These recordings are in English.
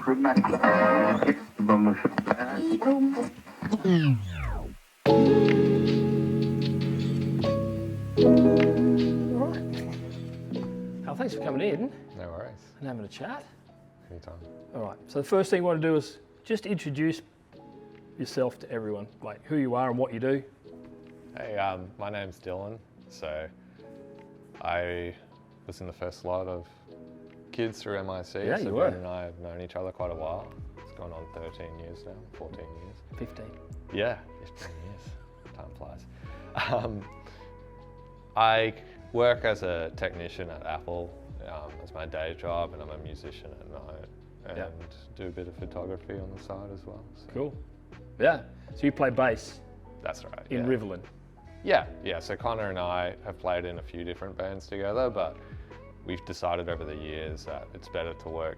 Al, thanks for coming in No worries. and having a chat. Anytime. All right, so the first thing you want to do is just introduce yourself to everyone, like who you are and what you do. Hey, my name's Dylan. So I was in the first lot of kids through MIC. Yeah, so you were. Ben and I have known each other quite a while. It's gone on 13 years now, 14 years. 15. Yeah, 15 years. Time flies. I work as a technician at Apple as my day job, and I'm a musician at night and do a bit of photography on the side as well. So. Cool. Yeah, so you play bass That's right. in Riverland. Yeah. So Connor and I have played in a few different bands together, but we've decided over the years that it's better to work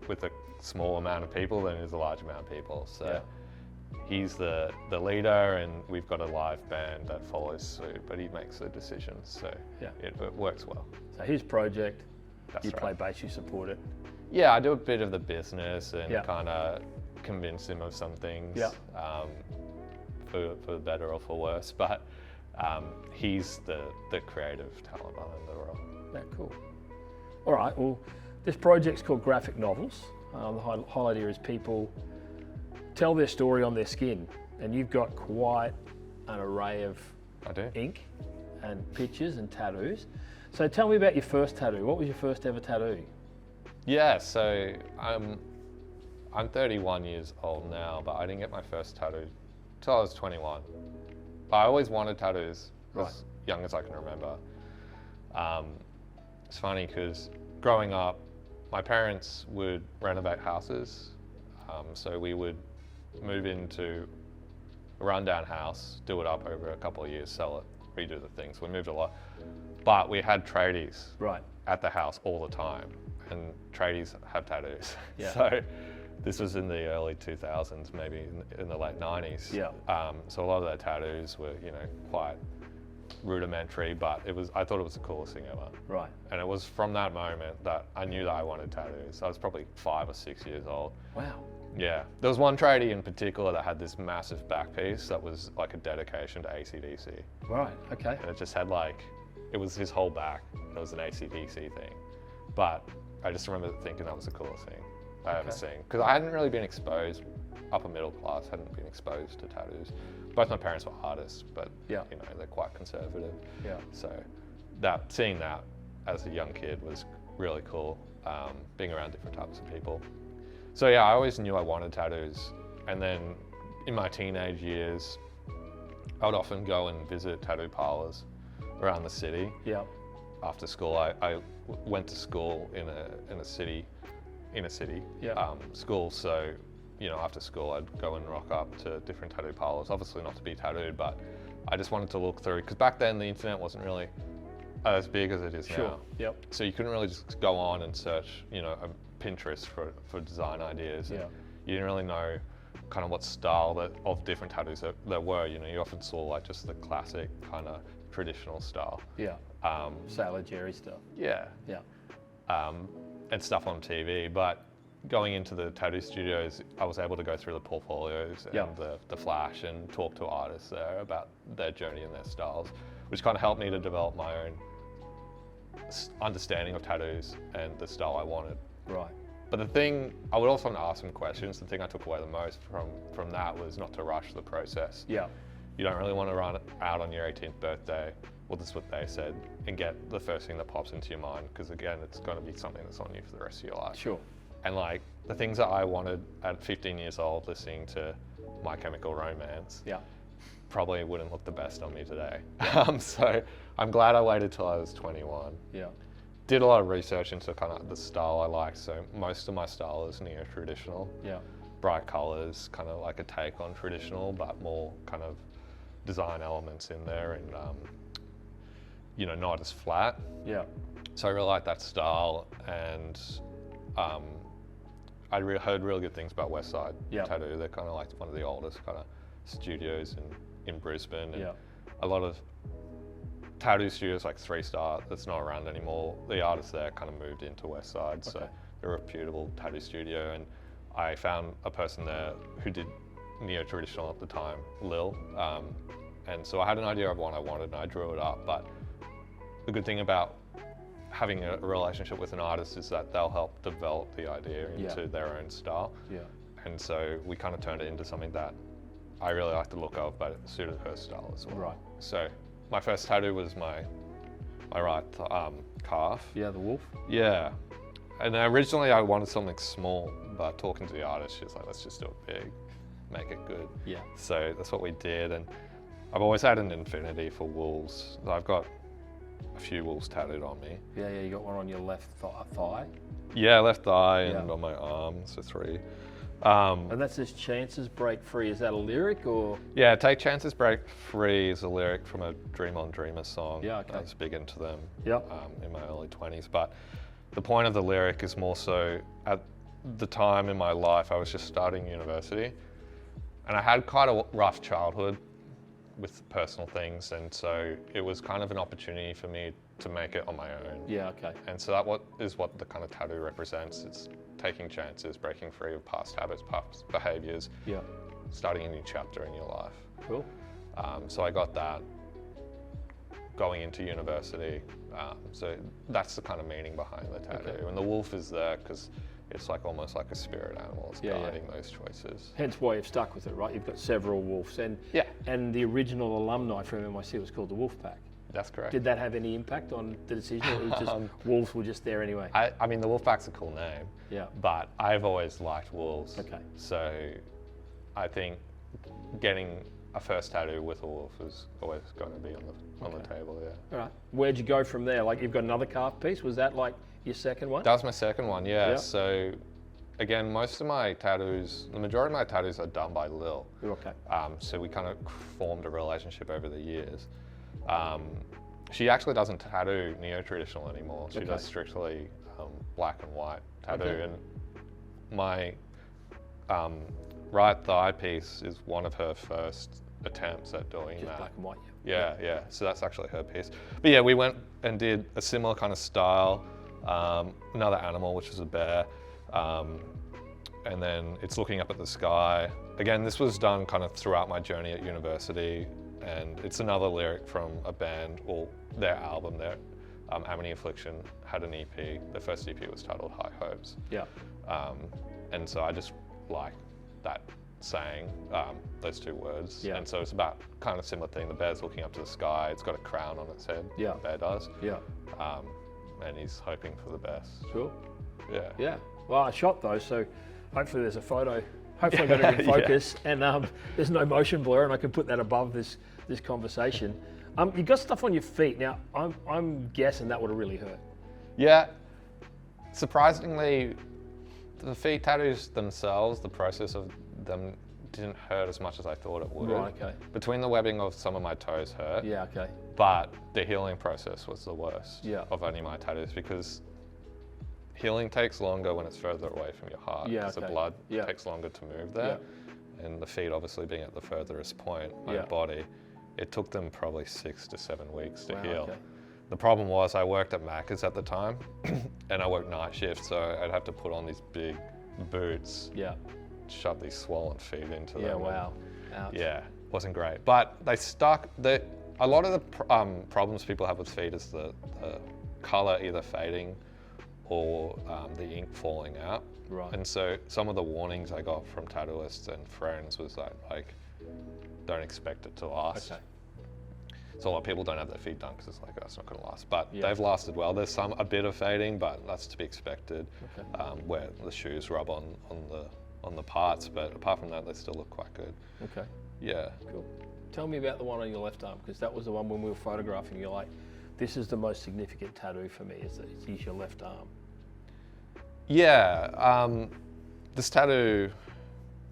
with a small amount of people than it is a large amount of people. So he's the leader, and we've got a live band that follows suit, but he makes the decisions, so it works well. So his project, That's you right. play bass, you support it. Yeah, I do a bit of the business and Yeah. kind of convince him of some things, for better or for worse, but he's the creative talent behind the role. Yeah, cool. All right, well, this project's called Graphic Novels. The whole idea is people tell their story on their skin, and you've got quite an array of I do. ink and pictures and tattoos. So tell me about your first tattoo. What was your first ever tattoo? Yeah, so I'm 31 years old now, but I didn't get my first tattoo till I was 21. But I always wanted tattoos as young as I can remember. It's funny because growing up, my parents would renovate houses. So we would move into a rundown house, do it up over a couple of years, sell it, redo the things. We moved a lot. But we had tradies at the house all the time, and tradies have tattoos. Yeah. So this was in the early 2000s, maybe in the late 90s. Yeah. So a lot of their tattoos were, quite rudimentary, but I thought it was the coolest thing ever. Right. And it was from that moment that I knew that I wanted tattoos. I was probably 5 or 6 years old. Wow. Yeah. There was one tradie in particular that had this massive back piece that was like a dedication to AC/DC. Right, okay. And it just had it was his whole back. It was an AC/DC thing. But I just remember thinking that was the coolest thing I ever seen. Because I hadn't really been exposed, upper middle class, hadn't been exposed to tattoos. Both my parents were artists, but they're quite conservative. Yeah. So seeing that as a young kid was really cool, being around different types of people. So yeah, I always knew I wanted tattoos. And then in my teenage years, I would often go and visit tattoo parlors around the city. Yeah. After school, I went to school in a city school. So, after school, I'd go and rock up to different tattoo parlors. Obviously not to be tattooed, but I just wanted to look through, because back then the internet wasn't really as big as it is now. Yep. So you couldn't really just go on and search, a Pinterest for design ideas. Yeah. You didn't really know kind of what style of different tattoos there were. You often saw just the classic kind of traditional style. Yeah. Sailor Jerry stuff. Yeah. Yeah. And stuff on TV, but going into the tattoo studios, I was able to go through the portfolios and the flash and talk to artists there about their journey and their styles, which kind of helped me to develop my own understanding of tattoos and the style I wanted. Right. But the thing, I would also ask some questions. The thing I took away the most from that was not to rush the process. Yeah. You don't really want to run out on your 18th birthday, well, that's what they said, and get the first thing that pops into your mind, because again, it's going to be something that's on you for the rest of your life. Sure. And the things that I wanted at 15 years old, listening to My Chemical Romance, probably wouldn't look the best on me today. So I'm glad I waited till I was 21. Yeah. Did a lot of research into kind of the style I liked. So most of my style is neo-traditional. Yeah. Bright colors, kind of like a take on traditional, but more kind of design elements in there, and not as flat. Yeah. So I really like that style, and I heard really good things about Westside Tattoo. They're kind of like one of the oldest kind of studios in Brisbane, and a lot of tattoo studios like 3 Star that's not around anymore. The artists there kind of moved into Westside, so they're a reputable tattoo studio, and I found a person there who did neo-traditional at the time, Lil, and so I had an idea of what I wanted and I drew it up. But the good thing about having a relationship with an artist is that they'll help develop the idea into their own style. Yeah. And so we kind of turned it into something that I really liked the look of, but it suited her style as well. Right. So my first tattoo was my right calf. Yeah, the wolf. Yeah. And originally I wanted something small, but talking to the artist, she was like, let's just do it big, make it good. Yeah. So that's what we did. And I've always had an affinity for wolves. I've got a few wolves tattooed on me. Yeah, you got one on your left thigh. Yeah, left thigh and on my arm, so 3. And that's just chances break free. Is that a lyric or? Yeah, Take Chances, Break Free is a lyric from a Dream on Dreamer song. Yeah, okay. I was big into them Yep. in my early 20s. But the point of the lyric is more so at the time in my life, I was just starting university and I had quite a rough childhood with personal things. And so it was kind of an opportunity for me to make it on my own. Yeah, okay. And so that is what the kind of tattoo represents. It's taking chances, breaking free of past habits, past behaviors, Yeah. starting a new chapter in your life. Cool. So I got that going into university. So that's the kind of meaning behind the tattoo. Okay. And the wolf is there because it's like almost like a spirit animal. It's guiding those choices. Hence why you've stuck with it, right? You've got several wolves, and the original alumni from MIC was called the Wolf Pack. That's correct. Did that have any impact on the decision, or it was just wolves were just there anyway? I mean, the Wolfpack's a cool name. Yeah. But I've always liked wolves. Okay. So I think getting a first tattoo with a wolf is always going to be on the table. Yeah. All right. Where'd you go from there? Like, you've got another calf piece. Was that like your second one? That was my second one. Yeah. Yeah. So again, most of my tattoos, the majority of my tattoos are done by Lil. Okay. So we kind of formed a relationship over the years. She actually doesn't tattoo neo-traditional anymore. She does strictly black and white tattoo. Okay. And my right thigh piece is one of her first attempts at doing Just that. black and white. Yeah. So that's actually her piece. But yeah, we went and did a similar kind of style, another animal, which is a bear. And then it's looking up at the sky. Again, this was done kind of throughout my journey at university. And it's another lyric from a band, or their album, their Amity Affliction had an EP. Their first EP was titled High Hopes. Yeah. And so I just like that saying, those two words. Yeah. And so it's about kind of similar thing. The bear's looking up to the sky. It's got a crown on its head. Yeah. The bear does. Yeah. And he's hoping for the best. Sure. Yeah. Yeah. Well, I shot those, so hopefully there's a photo. Hopefully I got it in focus, and there's no motion blur, and I can put that above this conversation. You got stuff on your feet. Now, I'm guessing that would have really hurt. Yeah. Surprisingly, the feet tattoos themselves, the process of them didn't hurt as much as I thought it would. Right, okay. Between the webbing of some of my toes hurt. Yeah, okay. But the healing process was the worst Yeah. of any of my tattoos, because healing takes longer when it's further away from your heart. Yeah, because okay. the blood Yeah. takes longer to move there. And the feet obviously being at the furthest point on your body, it took them probably 6 to 7 weeks to heal. Okay. The problem was I worked at Macca's at the time and I worked night shift, so I'd have to put on these big boots, Yeah. shove these swollen feet into them. Yeah, and wow. Ouch. yeah, wasn't great. But they stuck. A lot of the problems people have with feet is the color either fading or the ink falling out. Right. And so some of the warnings I got from tattooists and friends was like don't expect it to last. Okay. So a lot of people don't have their feet done because it's like, oh, it's not going to last. But Yeah. they've lasted well. There's a bit of fading, but that's to be expected. Okay. Where the shoes rub on the parts, but apart from that, they still look quite good. Okay. Yeah. Cool. Tell me about the one on your left arm, because that was the one when we were photographing. You're like, this is the most significant tattoo for me. Is your left arm. Yeah. This tattoo,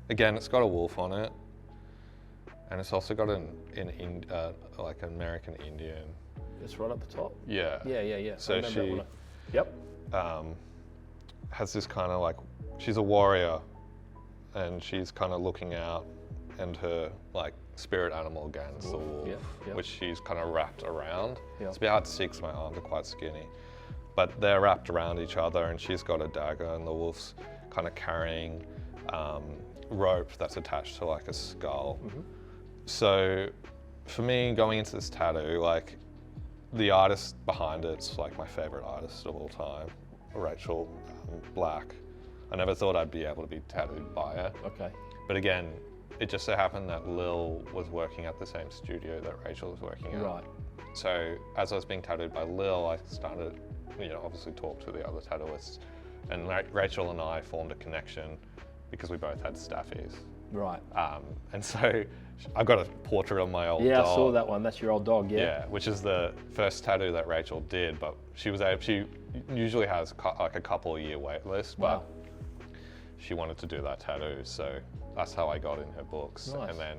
again, it's got a wolf on it, and it's also got like an American Indian. It's right up the top. Yeah. Yeah. So I remember that she one. Yep. has this kind of like, she's a warrior, and she's kind of looking out, and her like spirit animal again is the wolf, yeah. which she's kind of wrapped around. Yeah. It's a bit hard to see because my arms are quite skinny, but they're wrapped around each other, and she's got a dagger, and the wolf's kind of carrying rope that's attached to like a skull. So for me, going into this tattoo, like the artist behind it's like my favorite artist of all time, Rachel Black. I never thought I'd be able to be tattooed by her. Okay. But again, it just so happened that Lil was working at the same studio that Rachel was working at. Right. So as I was being tattooed by Lil, I started, obviously talk to the other tattooists, and Rachel and I formed a connection because we both had staffies. Right. And so I've got a portrait of my old Yeah, dog. I saw that one. That's your old dog, yeah? Yeah, which is the first tattoo that Rachel did, but she usually has like a couple of year wait list, Wow. but she wanted to do that tattoo, so that's how I got in her books. Nice. And then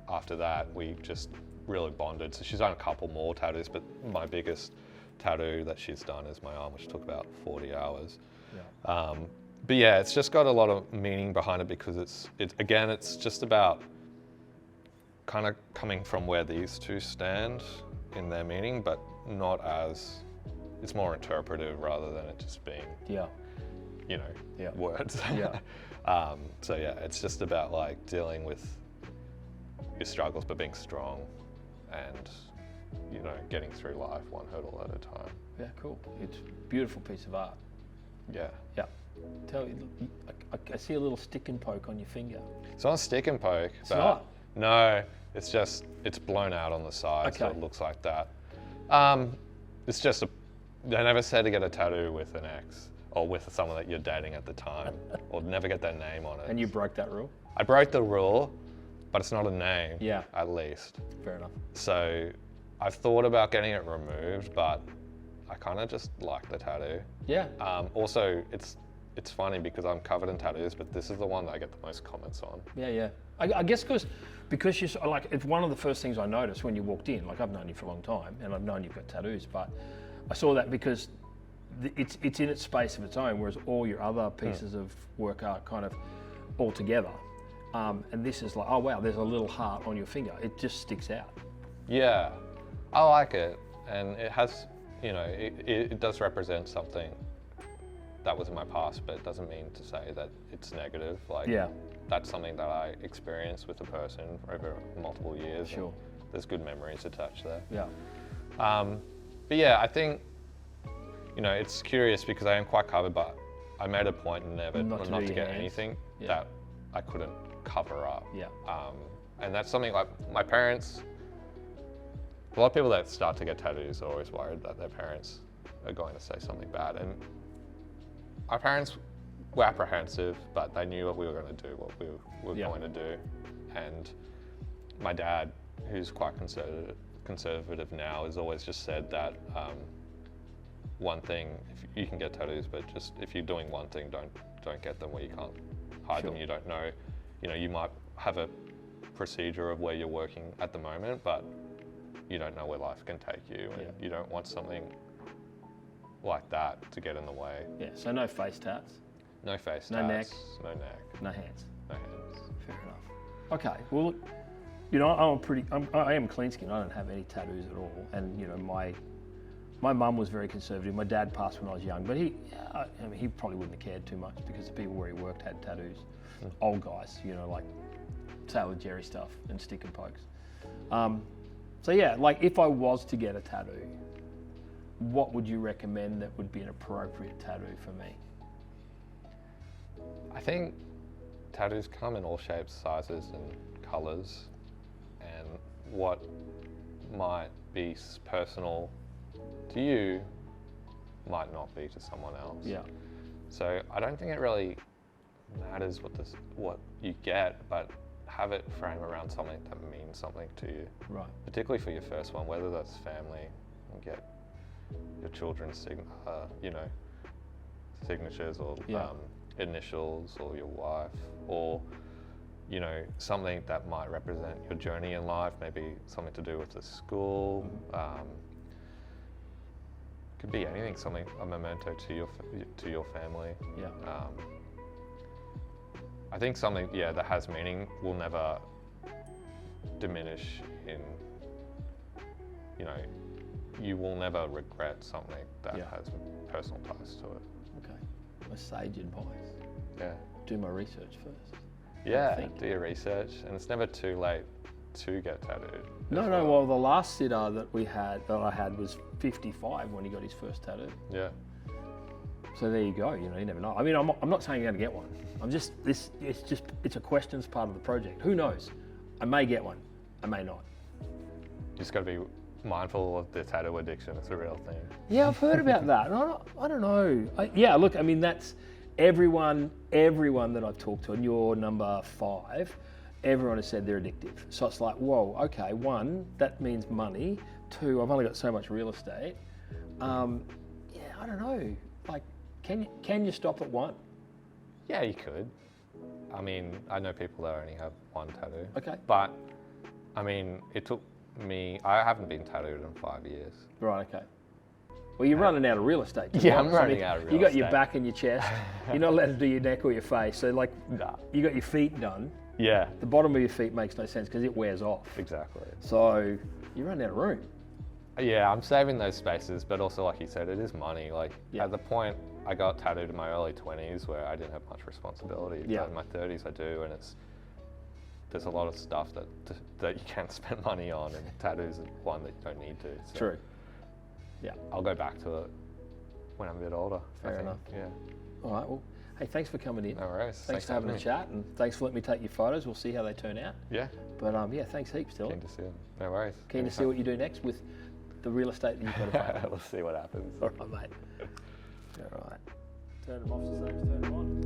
after that, we just really bonded. So she's done a couple more tattoos, but my biggest tattoo that she's done is my arm, which took about 40 hours. Yeah. But yeah, it's just got a lot of meaning behind it because it's just about kind of coming from where these two stand in their meaning, but not as, it's more interpretive rather than it just being, Yeah. Yeah. words. Yeah. So yeah, it's just about like dealing with your struggles, but being strong and, getting through life one hurdle at a time. Yeah, cool. It's a beautiful piece of art. Yeah. Yeah. I see a little stick and poke on your finger. It's not a stick and poke. It's but not? No, it's blown out on the side, so Okay. it looks like that. It's just they never said to get a tattoo with an ex or with someone that you're dating at the time, or never get their name on it. And you broke that rule? I broke the rule, but it's not a name. Yeah. At least. Fair enough. So I've thought about getting it removed, but I kind of just like the tattoo. Yeah. Also, it's funny because I'm covered in tattoos, but this is the one that I get the most comments on. Yeah. I guess because you're like, it's one of the first things I noticed when you walked in. Like, I've known you for a long time, and I've known you've got tattoos, but I saw that because it's in its space of its own, whereas all your other pieces of work are kind of all together. And this is like, oh wow, there's a little heart on your finger. It just sticks out. Yeah, I like it, and it has, it does represent something that was in my past, but it doesn't mean to say that it's negative. Like, Yeah. that's something that I experienced with a person over multiple years. Sure. And there's good memories attached there. Yeah. But yeah, I think, it's curious because I am quite covered, but I made a point never Not to not do to your get hands. anything Yeah. that I couldn't cover up. Yeah. And that's something like my parents, a lot of people that start to get tattoos are always worried that their parents are going to say something bad. And our parents were apprehensive, but they knew what we were going to do, what we were Yeah. going to do. And my dad, who's quite conservative now, has always just said that one thing, if you can get tattoos, but just if you're doing one thing, don't get them where you can't hide them. Sure. You don't know, you might have a procedure of where you're working at the moment, but you don't know where life can take you, and Yeah. you don't want something like that to get in the way. Yeah. So no face tats, No face No neck. tats, no neck, no hands. no hands. Fair enough. Okay. Well, look, I am clean skinned. I don't have any tattoos at all. And my mum was very conservative. My dad passed when I was young, but he probably wouldn't have cared too much because the people where he worked had tattoos. Old guys, like Sailor Jerry stuff and stick and pokes. So yeah, like if I was to get a tattoo, what would you recommend that would be an appropriate tattoo for me? I think tattoos come in all shapes, sizes, and colours, and what might be personal to you might not be to someone else. Yeah. So I don't think it really matters what you get, but have it frame around something that means something to you. Right. Particularly for your first one, whether that's family, and get your children's signatures or Yeah. initials, or your wife, or something that might represent your journey in life, maybe something to do with the school. Could be anything, a memento to your family. Yeah. I think something, that has meaning will never diminish in, you will never regret something that Yeah. has personal ties to it. Okay. A sage advice. Yeah. do my research first. Yeah, think. do your research, and it's never too late to get tattooed. No, no. Well, the last sitter that I had was 55 when he got his first tattoo. Yeah. So there you go. You know, you never know. I mean, I'm not saying you're going to get one. It's a questions part of the project. Who knows? I may get one. I may not. You just got to be mindful of the tattoo addiction. It's a real thing. Yeah, I've heard about that. And I don't know. Yeah, look, I mean, that's everyone that I've talked to, and you're number 5, everyone has said they're addictive. So it's like, whoa, okay, 1, that means money. 2, I've only got so much real estate. Yeah, I don't know. Like, can you stop at 1? Yeah, you could. I mean, I know people that only have 1 tattoo. Okay. But, I mean, it took me, I haven't been tattooed in 5 years. Right, okay. Well, you're running out of real estate. Yeah, I'm running out of real estate. You got your back and your chest. You're not allowed to do your neck or your face. So, like, Nah. you got your feet done. Yeah. The bottom of your feet makes no sense because it wears off. Exactly. So, you're running out of room. Yeah, I'm saving those spaces, but also, like you said, it is money. Like, Yeah. at the point I got tattooed in my early 20s where I didn't have much responsibility. Yeah. But in my 30s I do, and there's a lot of stuff that you can't spend money on, and tattoos are one that you don't need to. So True. Yeah. I'll go back to it when I'm a bit older. Fair I think. enough. Yeah. All right. Well, hey, thanks for coming in. No worries. Thanks for having a chat, and thanks for letting me take your photos. We'll see how they turn out. Yeah. But yeah, thanks heaps, Dylan. Keen to see them. No worries. Keen to see what you do next with the real estate that you've got available. We'll see what happens. All right, mate. All right. Turn them off, so turn them on.